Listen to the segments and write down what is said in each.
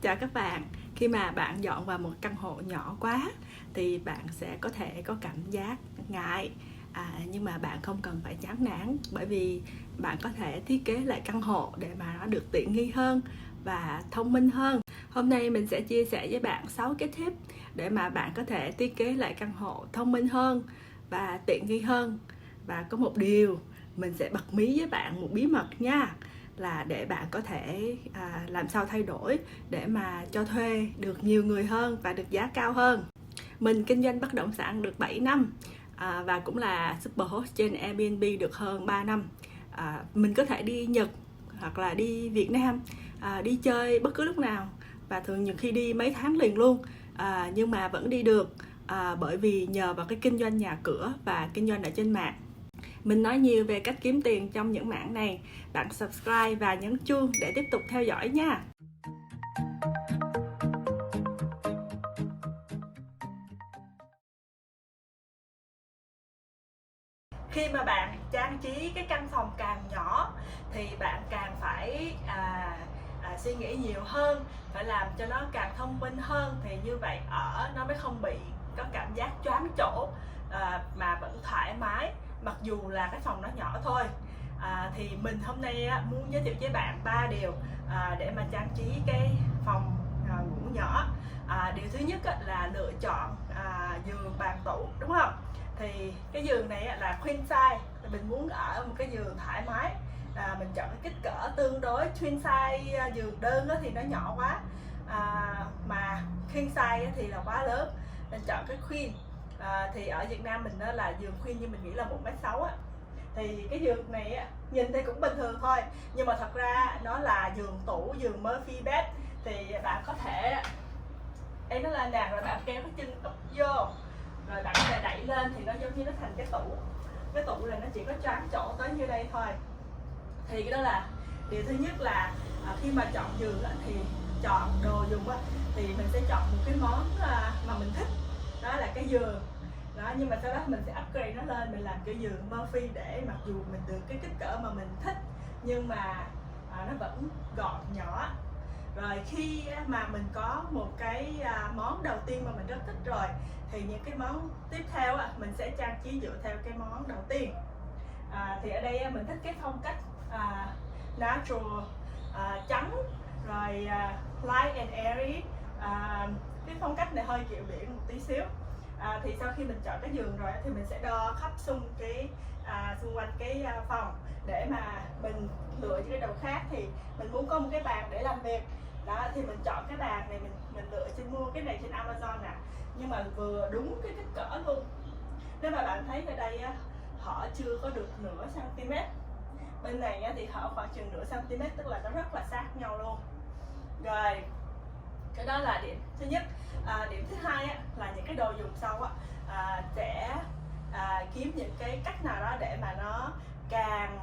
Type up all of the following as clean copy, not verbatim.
Chào các bạn, khi mà bạn dọn vào một căn hộ nhỏ quá thì bạn sẽ có thể có cảm giác ngại, nhưng mà bạn không cần phải chán nản, bởi vì bạn có thể thiết kế lại căn hộ để mà nó được tiện nghi hơn và thông minh hơn. Hôm nay mình sẽ chia sẻ với bạn 6 cái tip để mà bạn có thể thiết kế lại căn hộ thông minh hơn và tiện nghi hơn. Và có một điều mình sẽ bật mí với bạn, một bí mật nha, là để bạn có thể làm sao thay đổi để mà cho thuê được nhiều người hơn và được giá cao hơn. Mình kinh doanh bất động sản được 7 năm và cũng là Superhost trên Airbnb được hơn 3 năm. Mình có thể đi Nhật hoặc là đi Việt Nam, đi chơi bất cứ lúc nào, và thường nhiều khi đi mấy tháng liền luôn, nhưng mà vẫn đi được, bởi vì nhờ vào cái kinh doanh nhà cửa và kinh doanh ở trên mạng. Mình nói nhiều về cách kiếm tiền trong những mảng này. Bạn subscribe và nhấn chuông để tiếp tục theo dõi nha. Khi mà bạn trang trí cái căn phòng càng nhỏ thì bạn càng phải suy nghĩ nhiều hơn, phải làm cho nó càng thông minh hơn, thì như vậy nó mới không bị có cảm giác choáng chỗ, mà vẫn thoải mái mặc dù là cái phòng nó nhỏ thôi. Thì mình hôm nay muốn giới thiệu với bạn 3 điều để mà trang trí cái phòng ngủ nhỏ. Điều thứ nhất là lựa chọn giường bàn tủ, đúng không? Thì cái giường này là queen size, mình muốn ở một cái giường thoải mái, mình chọn cái kích cỡ tương đối twin size. Giường đơn thì nó nhỏ quá, mà king size thì là quá lớn, mình chọn cái queen. Thì ở Việt Nam mình là giường queen, nhưng mình nghĩ là 1m6 á. Thì cái giường này nhìn thì cũng bình thường thôi, nhưng mà thật ra nó là giường tủ, giường Murphy bed. Thì bạn có thể đây nó lên nè, rồi bạn kéo cái chân úp vô, rồi bạn có thể đẩy lên thì nó giống như nó thành cái tủ. Cái tủ này nó chỉ có choáng chỗ tới như đây thôi. Thì cái đó là điều thứ nhất, là khi mà chọn giường thì chọn đồ dùng thì mình sẽ chọn một cái món mà mình thích, đó là cái giường đó. Nhưng mà sau đó mình sẽ upgrade nó lên, mình làm cái giường Murphy, để mặc dù mình được cái kích cỡ mà mình thích nhưng mà nó vẫn gọn nhỏ. Rồi khi mà mình có một cái món đầu tiên mà mình rất thích rồi, thì những cái món tiếp theo mình sẽ trang trí dựa theo cái món đầu tiên. Thì ở đây mình thích cái phong cách natural, trắng, rồi light and airy. Cái phong cách này hơi kiểu biển một tí xíu. Thì sau khi mình chọn cái giường rồi thì mình sẽ đo khắp xung quanh cái phòng, để mà mình lựa những cái đồ khác. Thì mình muốn có một cái bàn để làm việc đó, thì mình chọn cái bàn này, mình lựa mua cái này trên Amazon nè, nhưng mà vừa đúng cái kích cỡ luôn. Nếu mà bạn thấy ở đây họ chưa có được nửa cm, bên này thì họ khoảng chừng nửa cm, tức là nó rất là sát nhau luôn. Rồi cái đó là điểm thứ nhất. Điểm thứ hai là những cái đồ dùng sau sẽ kiếm những cái cách nào đó để mà nó càng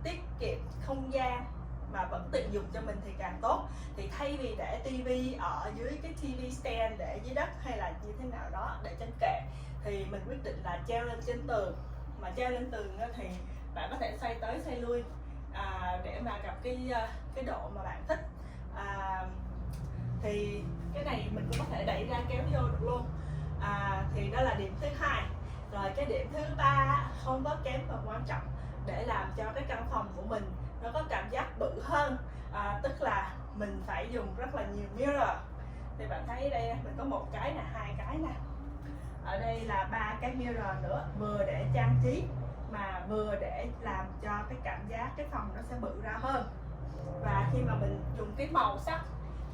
tiết kiệm không gian mà vẫn tiện dùng cho mình thì càng tốt. Thì thay vì để tivi ở dưới cái TV stand để dưới đất hay là như thế nào đó để trên kệ, thì mình quyết định là treo lên trên tường. Mà treo lên tường thì bạn có thể xoay tới xoay lui để mà gặp cái độ mà bạn thích. Thì cái này mình cũng có thể đẩy ra kéo vô được luôn. Thì đó là điểm thứ hai. Rồi cái điểm thứ ba không có kém và quan trọng, để làm cho cái căn phòng của mình nó có cảm giác bự hơn, tức là mình phải dùng rất là nhiều mirror. Thì bạn thấy đây mình có một cái nè, hai cái nè, ở đây là 3 cái mirror nữa, vừa để trang trí mà vừa để làm cho cái cảm giác cái phòng nó sẽ bự ra hơn. Và khi mà mình dùng cái màu sắc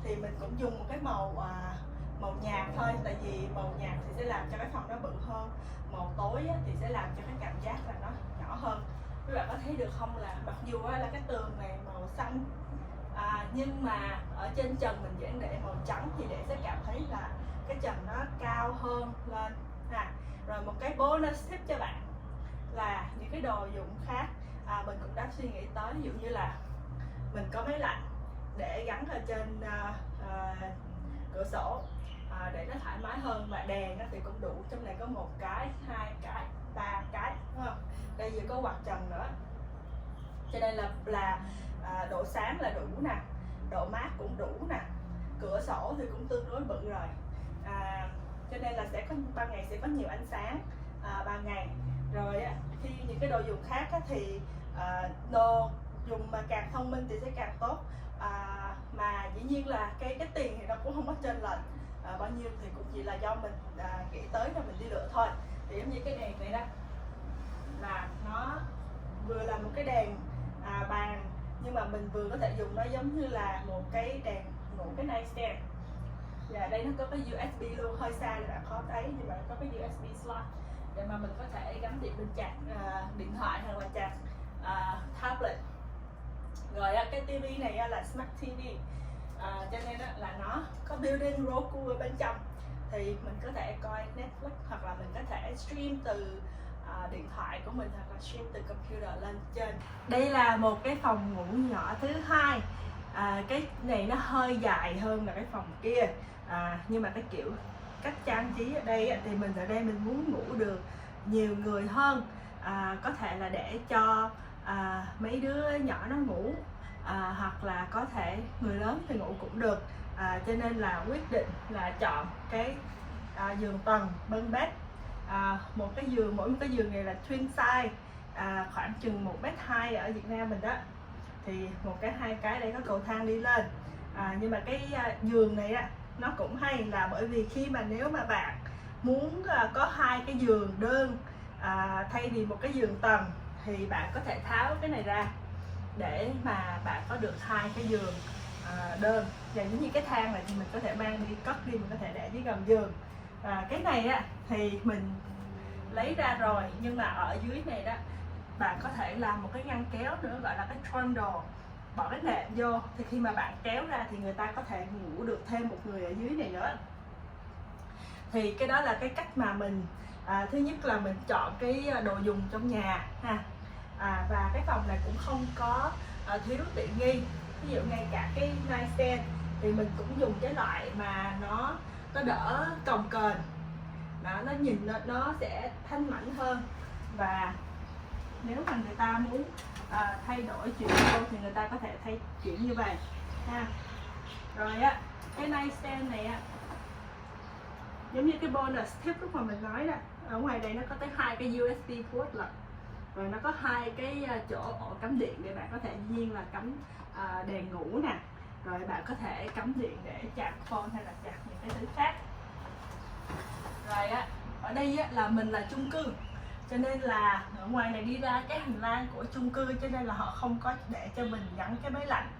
thì mình cũng dùng một cái màu nhạt thôi, tại vì màu nhạt thì sẽ làm cho cái phòng nó bự hơn, màu tối thì sẽ làm cho cái cảm giác là nó nhỏ hơn. Các bạn có thấy được không, là mặc dù là cái tường này màu xanh, nhưng mà ở trên trần mình vẫn để màu trắng, thì để sẽ cảm thấy là cái trần nó cao hơn lên. Rồi một cái bonus tip cho bạn là những cái đồ dụng khác mình cũng đã suy nghĩ tới, ví dụ như là mình có máy lạnh để gắn ở trên cửa sổ để nó thoải mái hơn, và đèn thì cũng đủ. Trong này có một cái, hai cái, ba cái, đúng không? Đây vừa có quạt trần nữa, cho nên là độ sáng là đủ nè, độ mát cũng đủ nè, cửa sổ thì cũng tương đối bự rồi, cho nên là ban ngày sẽ có nhiều ánh sáng ban ngày. Rồi khi những cái đồ dùng khác thì đồ dùng mà càng thông minh thì sẽ càng tốt, mà dĩ nhiên là cái tiền thì nó cũng không có chênh lệch bao nhiêu, thì cũng chỉ là do mình nghĩ tới rồi mình đi lựa thôi. Thì giống như cái đèn này đó, là nó vừa là một cái đèn bàn, nhưng mà mình vừa có thể dùng nó giống như là một cái đèn ngủ, cái nightstand. Và đây nó có cái USB luôn, hơi xa thì bạn khó thấy, nhưng mà nó có cái USB slot để mà mình có thể gắn điện bên chạc điện thoại hoặc là chạc tablet. Rồi cái TV này là Smart TV, cho nên là nó có built-in Roku ở bên trong, thì mình có thể coi Netflix hoặc là mình có thể stream từ điện thoại của mình hoặc là stream từ computer lên trên. Đây là một cái phòng ngủ nhỏ thứ hai. Cái này nó hơi dài hơn là cái phòng kia, nhưng mà cái kiểu cách trang trí ở đây thì mình ở đây mình muốn ngủ được nhiều người hơn, có thể là để cho mấy đứa nhỏ nó ngủ, hoặc là có thể người lớn thì ngủ cũng được, cho nên là quyết định là chọn cái giường tầng bunk bed. Một cái giường, mỗi một cái giường này là twin size, khoảng chừng 1m2 ở Việt Nam mình đó, thì một cái hai cái đây có cầu thang đi lên. Nhưng mà cái giường này nó cũng hay là bởi vì khi mà nếu mà bạn muốn có hai cái giường đơn thay vì một cái giường tầng, thì bạn có thể tháo cái này ra để mà bạn có được hai cái giường đơn. Và giống như cái thang này thì mình có thể mang đi cất đi, mình có thể để dưới gầm giường. Cái này thì mình lấy ra rồi, nhưng mà ở dưới này đó bạn có thể làm một cái ngăn kéo nữa, gọi là cái trundle, bỏ cái nệm vô, thì khi mà bạn kéo ra thì người ta có thể ngủ được thêm một người ở dưới này nữa. Thì cái đó là cái cách mà mình thứ nhất là mình chọn cái đồ dùng trong nhà ha. Và cái phòng này cũng không có thiếu tiện nghi, ví dụ ngay cả cái nightstand thì mình cũng dùng cái loại mà nó đỡ cồng kềnh, nó nhìn nó sẽ thanh mảnh hơn. Và nếu mà người ta muốn thay đổi chuyện thì người ta có thể thay chuyển như vậy ha. Rồi cái nightstand này giống như cái bonus tip lúc mà mình nói đó, ở ngoài đây nó có tới 2 cái USB port lận, rồi nó có 2 cái chỗ ổ cắm điện để bạn có thể nhiên là cắm đèn ngủ nè, rồi bạn có thể cắm điện để charge phone hay là charge những cái thứ khác. Rồi ở đây là mình là chung cư, cho nên là ở ngoài này đi ra cái hành lang của chung cư, cho nên là họ không có để cho mình gắn cái máy lạnh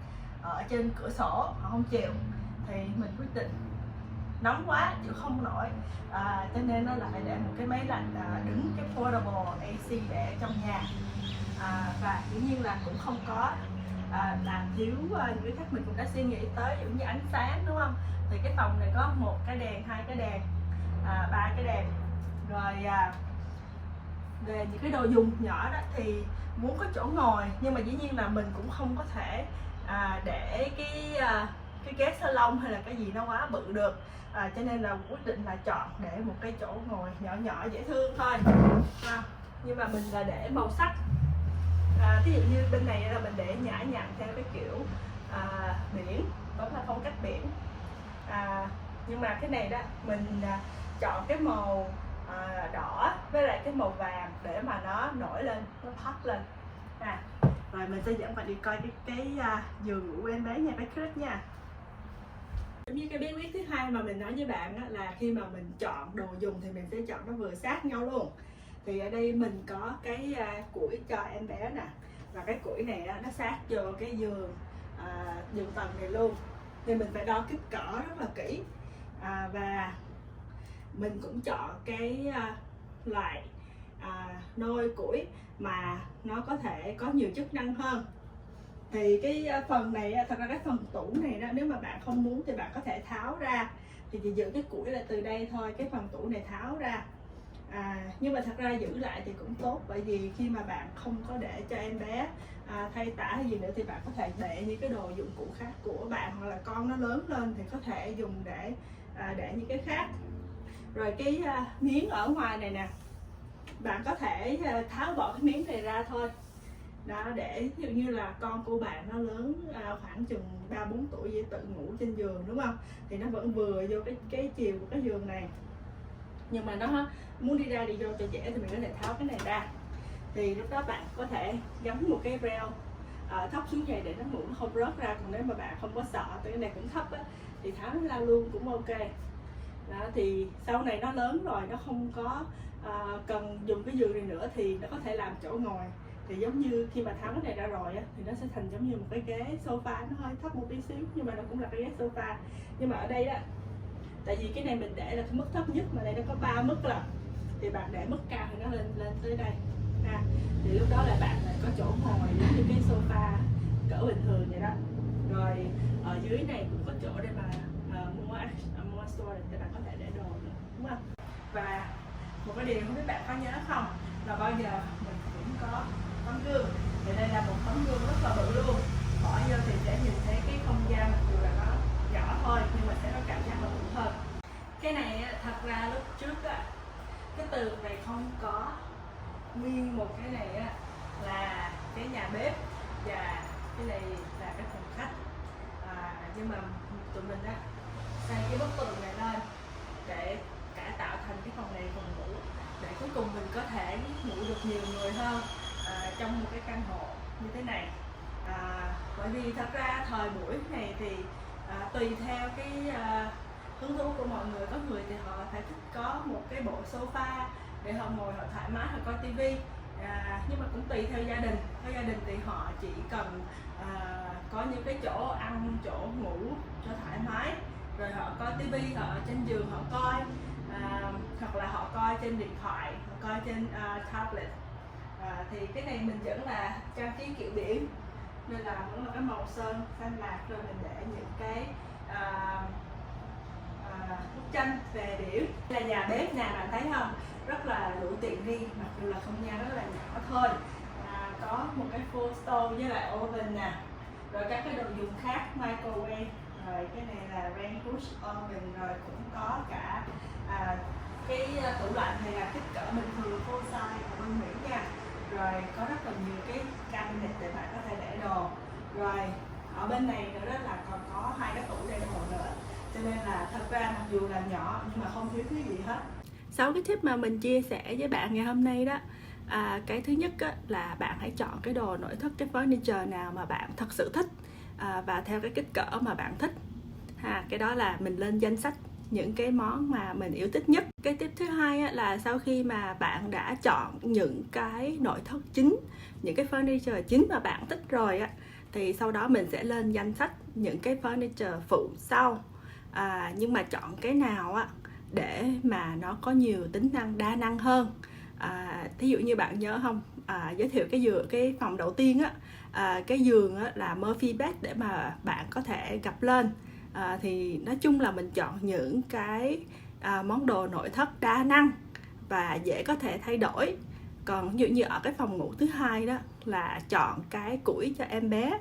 ở trên cửa sổ, họ không chịu. Thì mình quyết định nóng quá chịu không nổi, cho nên nó lại để một cái máy lạnh đứng, cái portable AC để trong nhà. Và dĩ nhiên là cũng không có làm thiếu những cái khác. Mình cũng đã suy nghĩ tới giống như ánh sáng, đúng không? Thì cái phòng này có 1 cái đèn, 2 cái đèn, 3 cái đèn. Rồi về những cái đồ dùng nhỏ đó thì muốn có chỗ ngồi, nhưng mà dĩ nhiên là mình cũng không có thể để cái ghế salon hay là cái gì nó quá bự được, cho nên là quyết định là chọn để một cái chỗ ngồi nhỏ nhỏ dễ thương thôi. Nhưng mà mình là để màu sắc, ví dụ như bên này là mình để nhã nhặn theo cái kiểu biển, vẫn là phong cách biển. Nhưng mà cái này đó mình chọn cái màu đỏ với lại cái màu vàng để mà nó nổi lên, nó pop lên. Rồi mình sẽ dẫn bạn đi coi cái giường ngủ em bé nha, cái crib nha. Giống như cái bí quyết thứ hai mà mình nói với bạn là khi mà mình chọn đồ dùng thì mình sẽ chọn nó vừa sát nhau luôn. Thì ở đây mình có cái củi cho em bé nè, và cái củi này nó sát vô cái giường tầng này luôn, thì mình phải đo kích cỡ rất là kỹ. Và mình cũng chọn cái loại nồi củi mà nó có thể có nhiều chức năng hơn. Thì cái phần này, thật ra cái phần tủ này đó, nếu mà bạn không muốn thì bạn có thể tháo ra, thì chỉ giữ cái củi là từ đây thôi, cái phần tủ này tháo ra. Nhưng mà thật ra giữ lại thì cũng tốt, bởi vì khi mà bạn không có để cho em bé thay tã hay gì nữa thì bạn có thể để những cái đồ dụng cụ khác của bạn, hoặc là con nó lớn lên thì có thể dùng để những cái khác. Rồi cái miếng ở ngoài này nè, bạn có thể tháo bỏ cái miếng này ra thôi, đó, để ví dụ như là con của bạn nó lớn khoảng chừng 3-4 tuổi dễ tự ngủ trên giường, đúng không, thì nó vẫn vừa vô cái chiều của cái giường này, nhưng mà nó muốn đi ra đi vô cho dễ thì mình có thể tháo cái này ra. Thì lúc đó bạn có thể gắn một cái reo thấp xuống vậy để nó ngủ nó không rớt ra. Còn nếu mà bạn không có sợ tại cái này cũng thấp á, thì tháo nó ra luôn cũng ok. Đó, thì sau này nó lớn rồi, nó không có cần dùng cái giường này nữa thì nó có thể làm chỗ ngồi. Thì giống như khi mà tháo cái này ra rồi á, thì nó sẽ thành giống như một cái ghế sofa, nó hơi thấp một tí xíu nhưng mà nó cũng là cái ghế sofa. Nhưng mà ở đây đó, tại vì cái này mình để là cái mức thấp nhất mà đây nó có 3 mức là, thì bạn để mức cao thì nó lên tới đây thì lúc đó là bạn lại có chỗ ngồi giống như cái sofa cỡ bình thường vậy đó. Rồi ở dưới này cũng có chỗ để mà mua storage để bạn có thể để đồ nữa, đúng không? Và một cái điều không biết bạn có nhớ không, là bao giờ mình cũng có tấm gương. Thì đây là một tấm gương rất là bự luôn, bỏ vô thì sẽ nhìn thấy cái không gian mặc dù là nó nhỏ thôi nhưng mà sẽ có cảm giác là bự hơn. Cái này thật ra lúc trước cái tường này không có nguyên một cái này là cái nhà bếp và cái này là cái phòng khách, nhưng mà tụi mình xây cái bức tường này lên để cải tạo thành cái phòng này phòng ngủ, để cuối cùng mình có thể ngủ được nhiều người hơn trong một cái căn hộ như thế này. Bởi vì thật ra thời buổi này thì tùy theo cái hứng thú của mọi người, có người thì họ phải thích có một cái bộ sofa để họ ngồi họ thoải mái, họ coi tivi, nhưng mà cũng tùy theo gia đình. Theo gia đình thì họ chỉ cần có những cái chỗ ăn, chỗ ngủ cho thoải mái, rồi họ coi tivi, họ ở trên giường họ coi, hoặc là họ coi trên điện thoại, họ coi trên tablet. Thì cái này mình vẫn là trang trí kiểu biển nên là vẫn là cái màu sơn xanh lạc, rồi mình để những cái bức tranh về biển. Là nhà bếp nè, bạn thấy không, rất là đủ tiện nghi, mặc dù là không gian rất là nhỏ thôi. Có một cái full stove với lại oven nè, rồi các cái đồ dùng khác, microwave, rồi cái này là range push oven, rồi cũng có cả cái tủ lạnh này là kích cỡ bình thường full size của bên Mỹ nha. Rồi có rất là nhiều cái cabinet để bạn có thể để đồ. Rồi ở bên này nữa đó là còn có 2 cái tủ để đồ nữa, cho nên là thật ra mặc dù là nhỏ nhưng mà không thiếu thứ gì hết. 6 cái tip mà mình chia sẻ với bạn ngày hôm nay đó, cái thứ nhất là bạn hãy chọn cái đồ nội thất, cái furniture nào mà bạn thật sự thích và theo cái kích cỡ mà bạn thích. Cái đó là mình lên danh sách những cái món mà mình yêu thích nhất. Cái tip thứ hai là sau khi mà bạn đã chọn những cái nội thất chính, những cái furniture chính mà bạn thích rồi thì sau đó mình sẽ lên danh sách những cái furniture phụ sau. Nhưng mà chọn cái nào để mà nó có nhiều tính năng đa năng hơn. Thí dụ như bạn nhớ không, giới thiệu cái phòng đầu tiên cái giường là Murphy bed để mà bạn có thể gập lên. Thì nói chung là mình chọn những cái món đồ nội thất đa năng và dễ có thể thay đổi. Còn ví dụ như ở cái phòng ngủ thứ hai đó là chọn cái củi cho em bé,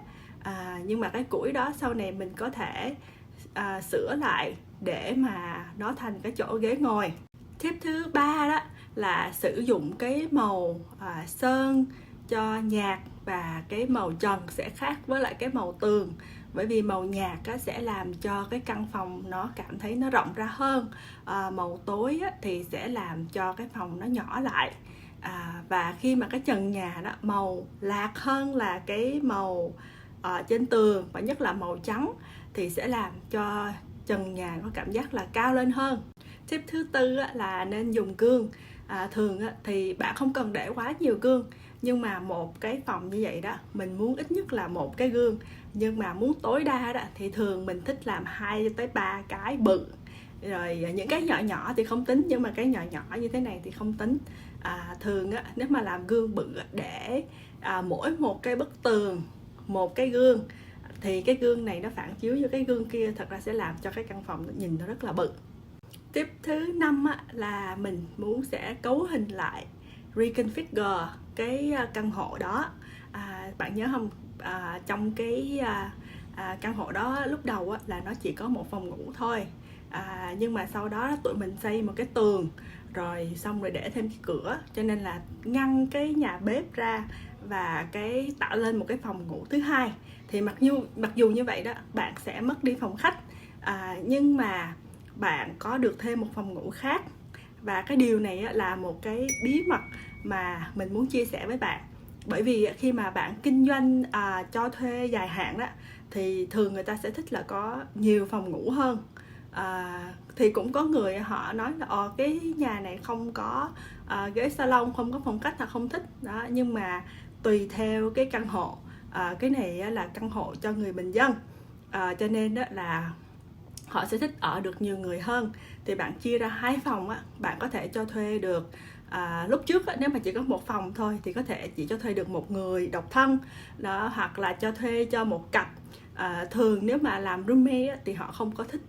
nhưng mà cái củi đó sau này mình có thể sửa lại để mà nó thành cái chỗ ghế ngồi. Tip thứ ba đó là sử dụng cái màu sơn cho nhạt, và cái màu trần sẽ khác với lại cái màu tường, bởi vì màu nhạt sẽ làm cho cái căn phòng nó cảm thấy nó rộng ra hơn, màu tối thì sẽ làm cho cái phòng nó nhỏ lại. Và khi mà cái trần nhà đó màu lạc hơn là cái màu trên tường, và nhất là màu trắng, thì sẽ làm cho trần nhà có cảm giác là cao lên hơn. Tip thứ tư là nên dùng gương. Thường thì bạn không cần để quá nhiều gương, nhưng mà một cái phòng như vậy đó mình muốn ít nhất là một cái gương, nhưng mà muốn tối đa đó thì thường mình thích làm 2-3 cái bự. Rồi những cái nhỏ nhỏ thì không tính, nhưng mà cái nhỏ nhỏ như thế này thì không tính. Thường nếu mà làm gương bự để mỗi một cái bức tường một cái gương, thì cái gương này nó phản chiếu vô cái gương kia, thật ra sẽ làm cho cái căn phòng nhìn nó rất là bự. Tip thứ 5 là mình sẽ cấu hình lại, reconfigure cái căn hộ đó. Bạn nhớ không, trong cái căn hộ đó lúc đầu là nó chỉ có một phòng ngủ thôi, nhưng mà sau đó tụi mình xây một cái tường, rồi xong rồi để thêm cái cửa, cho nên là ngăn cái nhà bếp ra và cái tạo lên một cái phòng ngủ thứ hai. Thì mặc dù như vậy đó, bạn sẽ mất đi phòng khách, nhưng mà bạn có được thêm một phòng ngủ khác. Và cái điều này là một cái bí mật mà mình muốn chia sẻ với bạn. Bởi vì khi mà bạn kinh doanh cho thuê dài hạn đó, thì thường người ta sẽ thích là có nhiều phòng ngủ hơn. Thì cũng có người họ nói là cái nhà này không có ghế salon, không có phòng khách là không thích đó. Nhưng mà tùy theo cái căn hộ, cái này là căn hộ cho người bình dân, cho nên đó là họ sẽ thích ở được nhiều người hơn. Thì bạn chia ra 2 phòng bạn có thể cho thuê được. Lúc trước nếu mà chỉ có một phòng thôi thì có thể chỉ cho thuê được một người độc thân đó, hoặc là cho thuê cho một cặp. Thường nếu mà làm roommate thì họ không có thích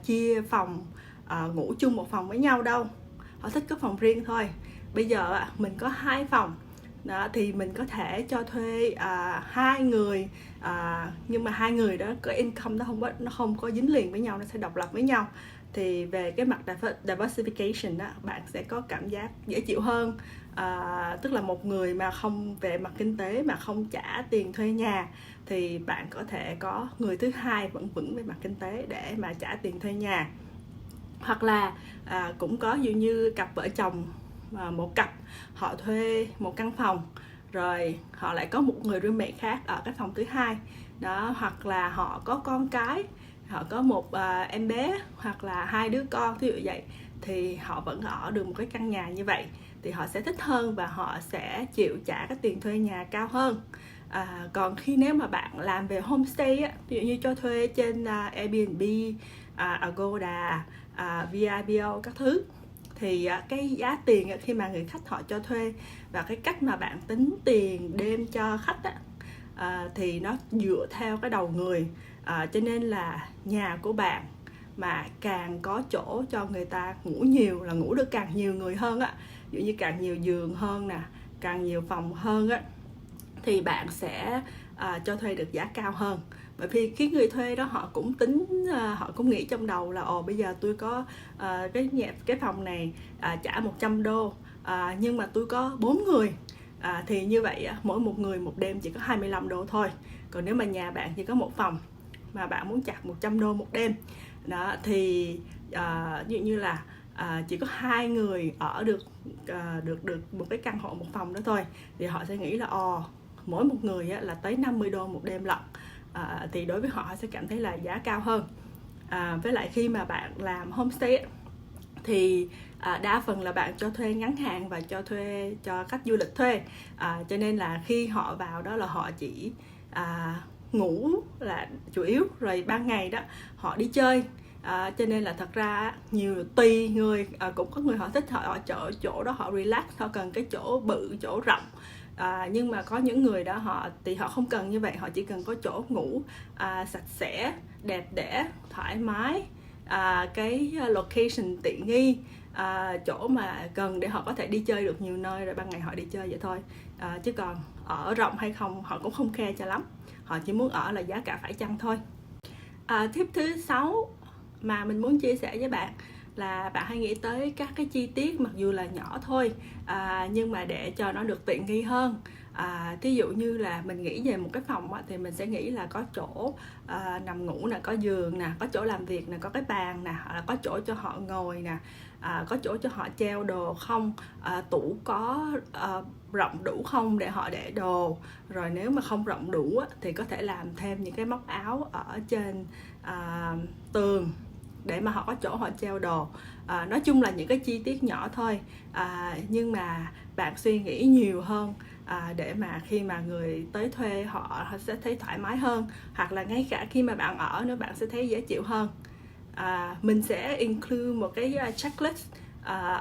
chia phòng, ngủ chung một phòng với nhau đâu, họ thích có phòng riêng thôi. Bây giờ mình có 2 phòng đó, thì mình có thể cho thuê 2 người, nhưng mà 2 người đó cái income nó không có dính liền với nhau, nó sẽ độc lập với nhau. Thì về cái mặt diversification đó, bạn sẽ có cảm giác dễ chịu hơn. Tức là một người mà không về mặt kinh tế mà không trả tiền thuê nhà thì bạn có thể có người thứ hai vẫn vững về mặt kinh tế để mà trả tiền thuê nhà. Hoặc là cũng có dường như cặp vợ chồng, một cặp họ thuê một căn phòng rồi họ lại có một người roommate khác ở cái phòng thứ hai đó. Hoặc là họ có con cái, họ có một em bé hoặc là 2 đứa con, ví dụ vậy, thì họ vẫn ở được một cái căn nhà như vậy thì họ sẽ thích hơn và họ sẽ chịu trả cái tiền thuê nhà cao hơn. Còn khi nếu mà bạn làm về homestay ví dụ như cho thuê trên Airbnb, Agoda, VRBO các thứ, thì cái giá tiền khi mà người khách họ cho thuê và cái cách mà bạn tính tiền đêm cho khách thì nó dựa theo cái đầu người. Cho nên là nhà của bạn mà càng có chỗ cho người ta ngủ nhiều là ngủ được càng nhiều người hơn ví dụ như càng nhiều giường hơn nè, càng nhiều phòng hơn thì bạn sẽ cho thuê được giá cao hơn. Bởi vì cái người thuê đó họ cũng tính, họ cũng nghĩ trong đầu là bây giờ tôi có cái phòng này trả 100 đô, nhưng mà tôi có 4 người, thì như vậy mỗi một người một đêm chỉ có 25 đô thôi. Còn nếu mà nhà bạn chỉ có một phòng mà bạn muốn trả 100 đô một đêm đó, thì ví dụ như là chỉ có 2 người ở được một cái căn hộ một phòng đó thôi, thì họ sẽ nghĩ là mỗi một người là tới 50 đô một đêm lận. Thì đối với họ sẽ cảm thấy là giá cao hơn. Với lại khi mà bạn làm homestay thì đa phần là bạn cho thuê ngắn hạn và cho thuê cho khách du lịch thuê, cho nên là khi họ vào đó là họ chỉ ngủ là chủ yếu, rồi ban ngày đó họ đi chơi. Cho nên là thật ra tùy người, cũng có người họ thích họ chỗ đó họ relax, họ cần cái chỗ bự, chỗ rộng. Nhưng mà có những người đó họ không cần như vậy, họ chỉ cần có chỗ ngủ sạch sẽ, đẹp đẽ, thoải mái, cái location tiện nghi, chỗ mà cần để họ có thể đi chơi được nhiều nơi, rồi ban ngày họ đi chơi vậy thôi. Chứ còn ở rộng hay không họ cũng không care cho lắm, họ chỉ muốn ở là giá cả phải chăng thôi. Tip thứ 6 mà mình muốn chia sẻ với bạn là bạn hãy nghĩ tới các cái chi tiết mặc dù là nhỏ thôi, nhưng mà để cho nó được tiện nghi hơn. Thí dụ như là mình nghĩ về một cái phòng thì mình sẽ nghĩ là có chỗ nằm ngủ nè, có giường nè, có chỗ làm việc nè, có cái bàn nè, hoặc là có chỗ cho họ ngồi nè, có chỗ cho họ treo đồ không, tủ có rộng đủ không để họ để đồ. Rồi nếu mà không rộng đủ thì có thể làm thêm những cái móc áo ở trên tường để mà họ có chỗ họ treo đồ. Nói chung là những cái chi tiết nhỏ thôi, nhưng mà bạn suy nghĩ nhiều hơn để mà khi mà người tới thuê họ sẽ thấy thoải mái hơn, hoặc là ngay cả khi mà bạn ở nữa bạn sẽ thấy dễ chịu hơn. Mình sẽ include một cái checklist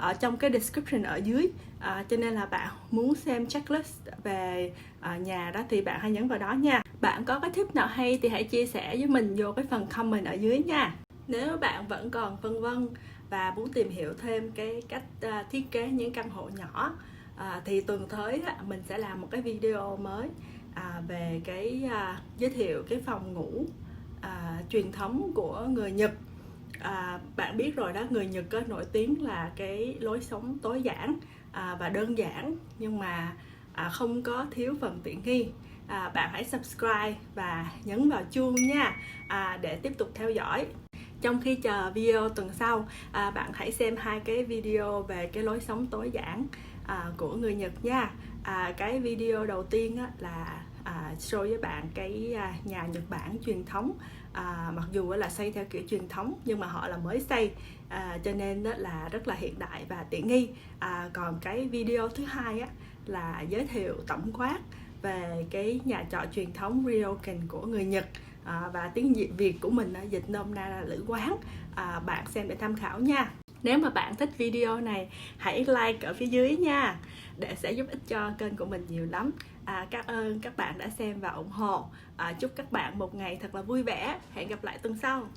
ở trong cái description ở dưới, cho nên là bạn muốn xem checklist về nhà đó thì bạn hãy nhấn vào đó nha. Bạn có cái tip nào hay thì hãy chia sẻ với mình vô cái phần comment ở dưới nha. Nếu bạn vẫn còn phân vân và muốn tìm hiểu thêm cái cách thiết kế những căn hộ nhỏ, thì tuần tới mình sẽ làm một cái video mới về cái giới thiệu cái phòng ngủ truyền thống của người Nhật. Bạn biết rồi đó, người Nhật có nổi tiếng là cái lối sống tối giản và đơn giản, nhưng mà không có thiếu phần tiện nghi. Bạn hãy subscribe và nhấn vào chuông nha, để tiếp tục theo dõi. Trong khi chờ video tuần sau, bạn hãy xem 2 cái video về cái lối sống tối giản của người Nhật nha. Cái video đầu tiên là show với bạn cái nhà Nhật Bản truyền thống, mặc dù là xây theo kiểu truyền thống nhưng mà họ là mới xây, cho nên là rất là hiện đại và tiện nghi. Còn cái video thứ hai là giới thiệu tổng quát về cái nhà trọ truyền thống Ryokan của người Nhật, và tiếng Việt của mình dịch nôm na là lữ quán. Bạn xem để tham khảo nha. Nếu mà bạn thích video này, hãy like ở phía dưới nha, để sẽ giúp ích cho kênh của mình nhiều lắm. Cảm ơn các bạn đã xem và ủng hộ. Chúc các bạn một ngày thật là vui vẻ. Hẹn gặp lại tuần sau.